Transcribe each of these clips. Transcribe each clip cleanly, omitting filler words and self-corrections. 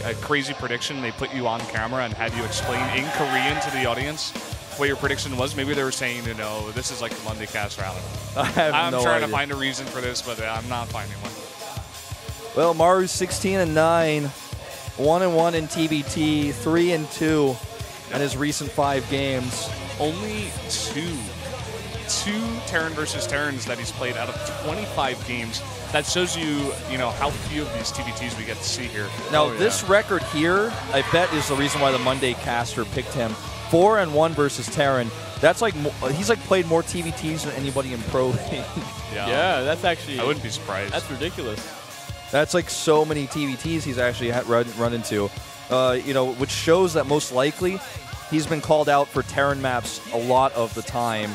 a crazy prediction, they put you on camera and had you explain in Korean to the audience what your prediction was? Maybe they were saying, you know, this is like a Monday cast rally. I'm trying to find a reason for this, but I'm not finding one. Well, Maru's 16-9, 1-1 in TBT, 3-2 in his recent 5 games. Only two Terran versus Terrans that he's played out of 25 games. That shows you, you know, how few of these TBTs we get to see here. Now, this record here, I bet, is the reason why the Monday caster picked him. 4-1 versus Terran. That's like he's like played more TBTs than anybody in Pro League. Yeah, that's actually. I wouldn't be surprised. That's ridiculous. That's like so many TBTs he's actually run into. You know, which shows that most likely he's been called out for Terran maps a lot of the time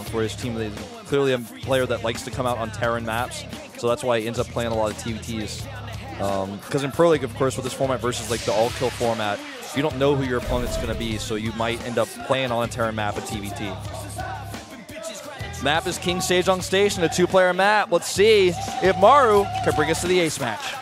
for his team. He's clearly a player that likes to come out on Terran maps, so that's why he ends up playing a lot of TBTs. Because in Pro League, of course, with this format versus like the all-kill format, you don't know who your opponent's going to be, so you might end up playing on a Terran map at TBT. Map is King Sejong Station, a 2-player map. Let's see if Maru can bring us to the ace match.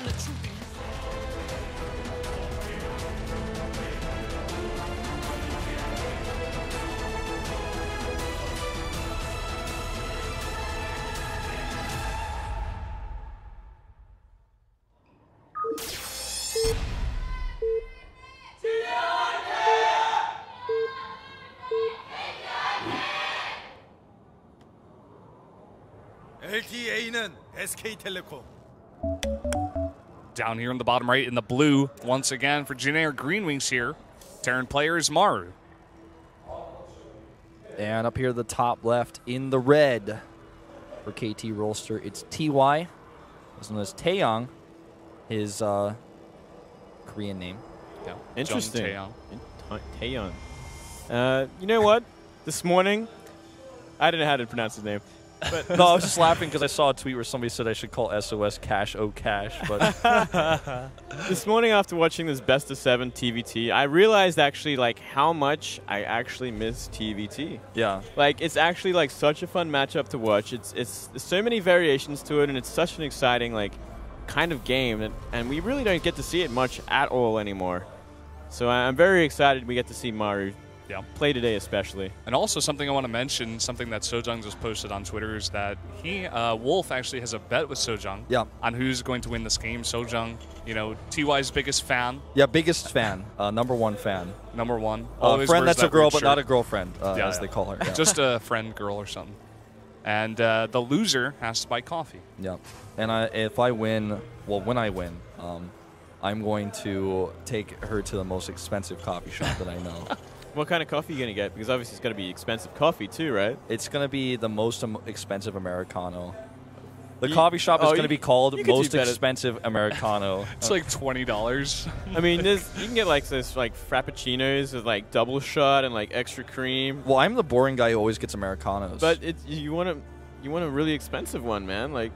LTA는 SK텔레콤. Down here in the bottom right in the blue, once again for JINAIR Green Wings here. Terran player is Maru. And up here the top left in the red for KT Rolster, it's TY, as known as Taeyong, his Korean name. Yeah. Interesting. Taeyong. Taeyong. You know what? This morning, I didn't know how to pronounce his name. But no, I was just laughing because I saw a tweet where somebody said I should call SOS Cash O Cash. But this morning, after watching this best of 7 TVT, I realized actually like how much I actually miss TVT. Yeah, like it's actually like such a fun matchup to watch. There's so many variations to it, and it's such an exciting like kind of game, and we really don't get to see it much at all anymore. So I'm very excited we get to see Maru. Yeah. Play today especially. And also something I want to mention, something that Sejong just posted on Twitter, is that Wolf actually has a bet with Sejong on who's going to win this game. Sejong, you know, TY's biggest fan. Yeah, biggest fan. #1 fan. #1. Friend that's a girl, but not a girlfriend, as they call her. Yeah. Just a friend girl or something. And the loser has to buy coffee. Yeah. And if I win, well, when I win, I'm going to take her to the most expensive coffee shop that I know. What kind of coffee are you going to get? Because obviously it's got to be expensive coffee too, right? It's going to be the most expensive Americano. The coffee shop is going to be called Most Expensive Americano. It's like $20. I mean, you can get like this like frappuccinos with like double shot and like extra cream. Well, I'm the boring guy who always gets Americanos. But you want a really expensive one, man. Like,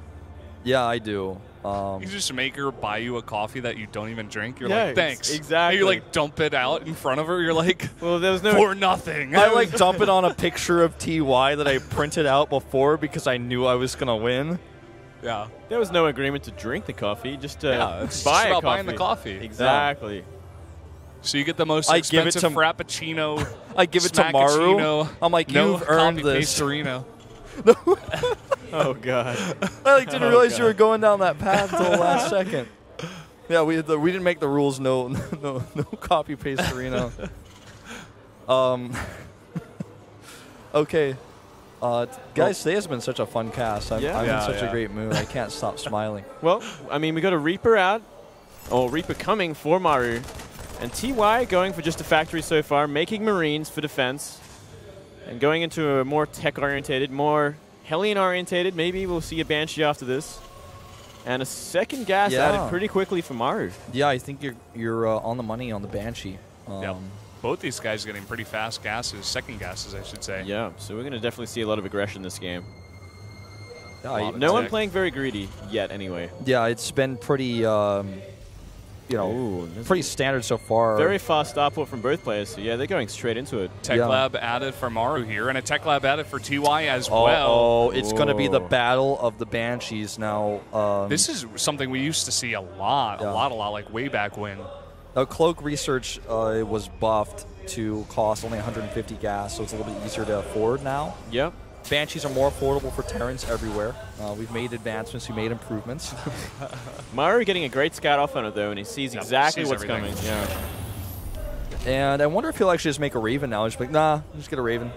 yeah, I do. You just make her buy you a coffee that you don't even drink. You're yeah, like, thanks. Exactly. And you like dump it out in front of her. You're like, well, there was no for nothing. I like dump it on a picture of TY that I printed out before because I knew I was gonna win. Yeah. There was no agreement to drink the coffee, just to it's buy just about a coffee. buying the coffee. Exactly. Yeah. So you get the most expensive frappuccino. I give it to Maru. I'm like, you've earned this. Oh God! I like didn't realize you were going down that path until the last second. Yeah, we didn't make the rules. No copy pastorino. Okay, guys, today has been such a fun cast. I'm in such a great mood. I can't stop smiling. Well, I mean, we got a Reaper out, or Reaper coming for Maru, and TY going for just a factory so far, making Marines for defense, and going into a more tech-orientated, more Hellion-orientated. Maybe we'll see a Banshee after this. And a second gas added pretty quickly for Maru. Yeah, I think you're on the money on the Banshee. Both these guys getting pretty fast gases, second gases, I should say. Yeah, so we're going to definitely see a lot of aggression this game. No one playing very greedy yet, anyway. Yeah, it's been pretty... pretty standard so far. Very fast start port from both players, so yeah, they're going straight into it. Tech Lab added for Maru here, and a Tech Lab added for TY as well. Oh, it's going to be the battle of the Banshees now. This is something we used to see a lot, like way back when. Now, Cloak Research was buffed to cost only 150 gas, so it's a little bit easier to afford now. Yep. Banshees are more affordable for Terrans everywhere. We've made advancements, we made improvements. Maru getting a great scout off on it, though, and he sees exactly what's coming. Yeah. And I wonder if he'll actually just make a Raven now. Just like, nah, just get a Raven.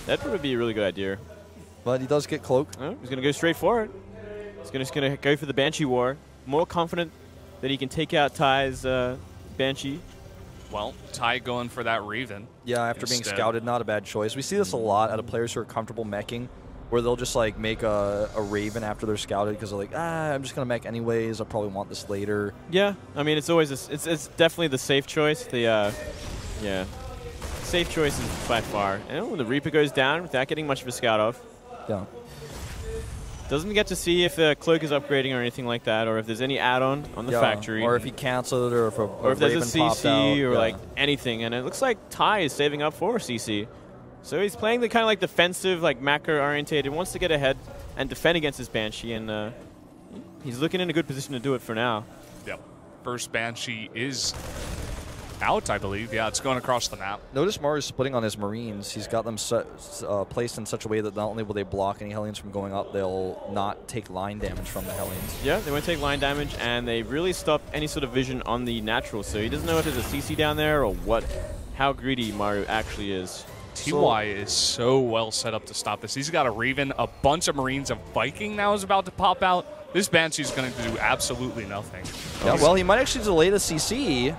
That would be a really good idea. But he does get Cloak. Oh, he's going to go straight for it. He's just going to go for the Banshee War. More confident that he can take out Ty's Banshee. Well, Ty going for that Raven. Yeah, after being scouted, not a bad choice. We see this a lot out of players who are comfortable meching, where they'll just like make a Raven after they're scouted because they're like, I'm just gonna mech anyways. I'll probably want this later. Yeah, I mean it's always it's definitely the safe choice. The safe choice is by far. And the Reaper goes down without getting much of a scout off. Yeah. Doesn't get to see if the Cloak is upgrading or anything like that, or if there's any add-on on the factory. Or if he canceled it, or if there's Raven a CC or out. like anything. And it looks like Ty is saving up for a CC. So he's playing the kind of like defensive, like macro-orientated, wants to get ahead and defend against his Banshee, and he's looking in a good position to do it for now. Yep. First Banshee is out, I believe. Yeah, it's going across the map. Notice Maru's splitting on his Marines. He's got them placed in such a way that not only will they block any Hellions from going up, they'll not take line damage from the Hellions. Yeah, they won't take line damage, and they really stop any sort of vision on the natural. So he doesn't know if there's a CC down there or what, how greedy Maru actually is. TY is so well set up to stop this. He's got a Raven, a bunch of Marines, a Viking now is about to pop out. This Banshee's going to do absolutely nothing. Yeah, well, he might actually delay the CC.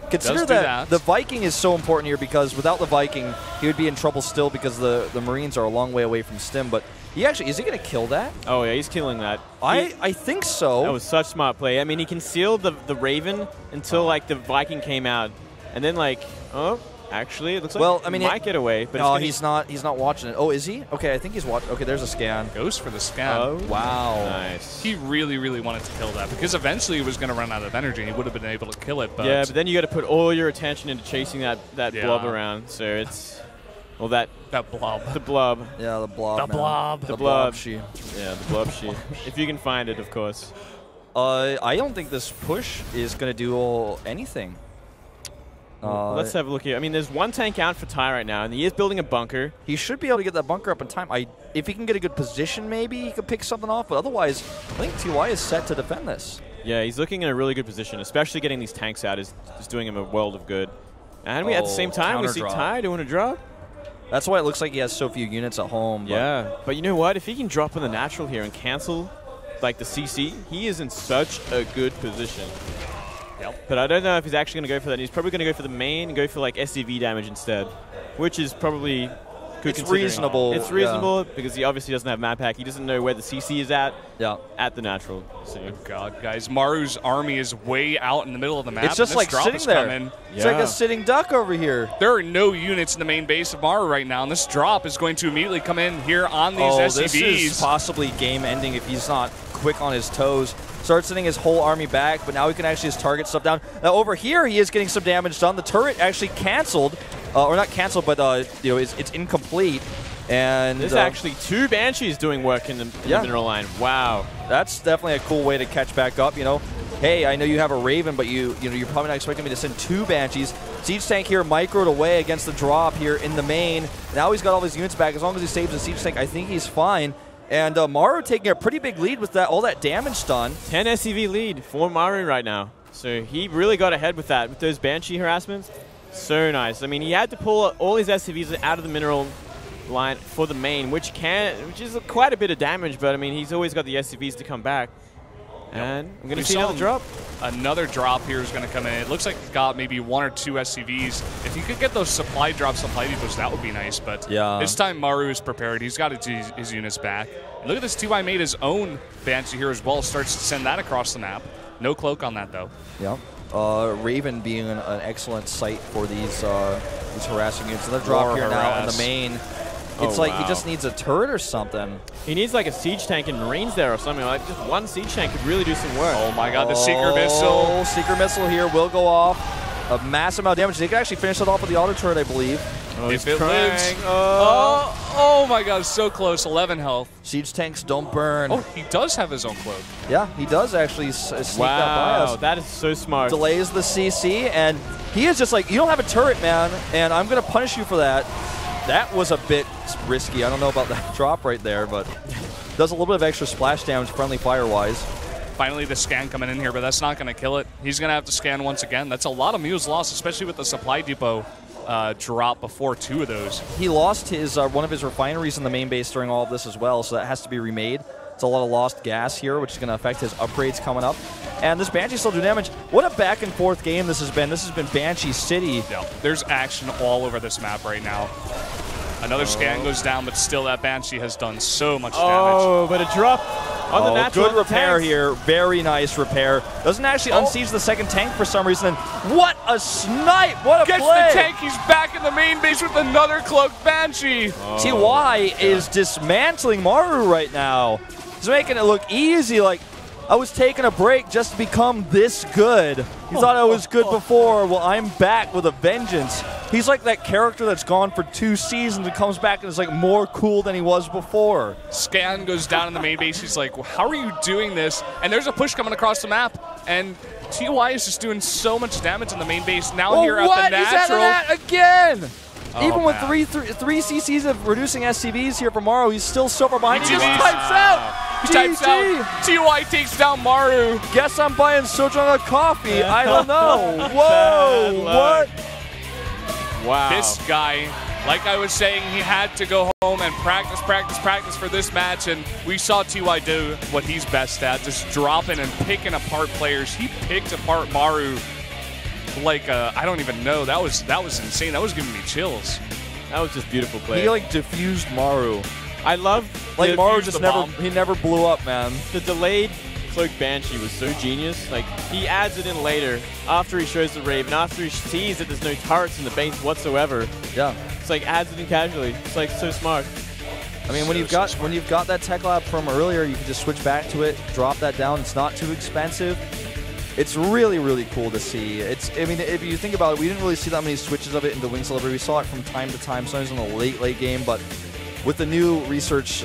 Consider that the Viking is so important here because without the Viking, he would be in trouble still because the Marines are a long way away from Stim. But he actually, is he going to kill that? Oh, yeah, he's killing that. I think so. That was such smart play. I mean, he concealed the Raven until, like, the Viking came out. And then, like, oh, actually, it looks like he might get away. But no, he's not watching it. Oh, is he? Okay, I think he's watching. Okay, there's a scan. Goes for the scan. Oh, wow. Nice. He really, really wanted to kill that because eventually he was going to run out of energy and he would have been able to kill it. But yeah, but then you got to put all your attention into chasing that blob around. So it's, well, that blob. The blob. Yeah, the blob. The blob. The blob. Yeah, the blob sheet. If you can find it, of course. I don't think this push is going to do anything. Let's have a look here. I mean, there's one tank out for Ty right now, and he is building a bunker. He should be able to get that bunker up in time. If he can get a good position, maybe he could pick something off. But otherwise, I think TY is set to defend this. Yeah, he's looking in a really good position, especially getting these tanks out is doing him a world of good. And at the same time, we see Ty doing a drop. That's why it looks like he has so few units at home. Yeah, but you know what? If he can drop on the natural here and cancel like the CC, he is in such a good position. Yep. But I don't know if he's actually going to go for that. He's probably going to go for the main and go for like SCV damage instead, which is probably good. It's reasonable. It's reasonable because he obviously doesn't have map pack. He doesn't know where the CC is at. Yeah. At the natural. So. Oh God, guys, Maru's army is way out in the middle of the map. It's just like sitting there. It's like a sitting duck over here. There are no units in the main base of Maru right now, and this drop is going to immediately come in here on these SCVs. This is possibly game ending if he's not quick on his toes. Starts sending his whole army back, but now he can actually just target stuff down. Now over here, he is getting some damage done. The turret actually canceled, or not canceled, but it's incomplete. And there's actually two Banshees doing work in the mineral line. Wow, that's definitely a cool way to catch back up. Hey, I know you have a Raven, but you're probably not expecting me to send two Banshees. Siege tank here microed away against the drop here in the main. Now he's got all his units back. As long as he saves the siege tank, I think he's fine. And Maru taking a pretty big lead with all that damage done. 10 SCV lead for Maru right now. So he really got ahead with that, with those Banshee harassments. So nice. I mean, he had to pull all his SCVs out of the mineral line for the main, which is quite a bit of damage, but I mean, he's always got the SCVs to come back. And I'm going to see another drop. Another drop here is going to come in. It looks like he's got maybe 1 or 2 SCVs. If you could get those supply drops, supply depots, that would be nice. But this time Maru is prepared. He's got his units back. And look at this. TY made his own Banshee here as well. Starts to send that across the map. No cloak on that, though. Yeah. Raven being an excellent site for these harassing units. Another drop here now on the main. It's like he just needs a turret or something. He needs like a siege tank and Marines there or something. Like just one siege tank could really do some work. Oh my God, the Seeker Missile. Seeker Missile here will go off. A massive amount of damage. They could actually finish it off with the auto turret, I believe. if it lives. Oh my God, so close. 11 health. Siege tanks don't burn. Oh, he does have his own cloak. Yeah, he does actually sneak that by us. That is so smart. Delays the CC, and he is just like, you don't have a turret, man, and I'm going to punish you for that. That was a bit risky. I don't know about that drop right there, but does a little bit of extra splash damage, friendly fire-wise. Finally, the scan coming in here, but that's not going to kill it. He's going to have to scan once again. That's a lot of Muse loss, especially with the supply depot drop before 2 of those. He lost his one of his refineries in the main base during all of this as well, so that has to be remade. It's a lot of lost gas here, which is going to affect his upgrades coming up. And this Banshee still do damage. What a back-and-forth game this has been. This has been Banshee City. Yeah, there's action all over this map right now. Another scan goes down, but still that Banshee has done so much damage. Oh, but a drop on the natural. Good repair here. Very nice repair. Doesn't actually unsiege the second tank for some reason. What a snipe! What a Gets play! the tank. He's back in the main base with another cloaked Banshee. TY is dismantling Maru right now. He's making it look easy. Like, I was taking a break just to become this good. You thought I was good before. Well, I'm back with a vengeance. He's like that character that's gone for 2 seasons and comes back and is like more cool than he was before. Scan goes down in the main base. He's like, well, how are you doing this? And there's a push coming across the map. And TY is just doing so much damage in the main base. Now here at the natural. He's at that again! Even with three CCs of reducing SCVs here for Maru, he's still so far behind. He just types out! He types out. TY takes down Maru. Guess I'm buying Sejong a coffee. I don't know. Whoa! What? Wow. This guy, like I was saying, he had to go home and practice for this match, and we saw TY do what he's best at, just dropping and picking apart players. He picked apart Maru like I don't even know. That was insane. That was giving me chills. That was just beautiful play. He like diffused Maru. I love like Maru just never blew up, man. The delayed cloak Banshee was so genius. Like, he adds it in later after he shows the Raven, after he sees that there's no turrets in the base whatsoever. Yeah. It's like adds it in casually. It's like so smart. I mean, when you've got that tech lab from earlier, you can just switch back to it, drop that down. It's not too expensive. It's really, really cool to see. I mean, if you think about it, we didn't really see that many switches of it in the Wings Delivery. We saw it from time to time, sometimes in the late game, but with the new research,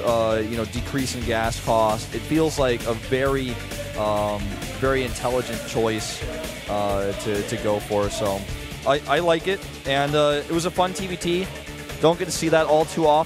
decrease in gas cost, it feels like a very, very intelligent choice to go for. So I like it, and it was a fun TVT. Don't get to see that all too often.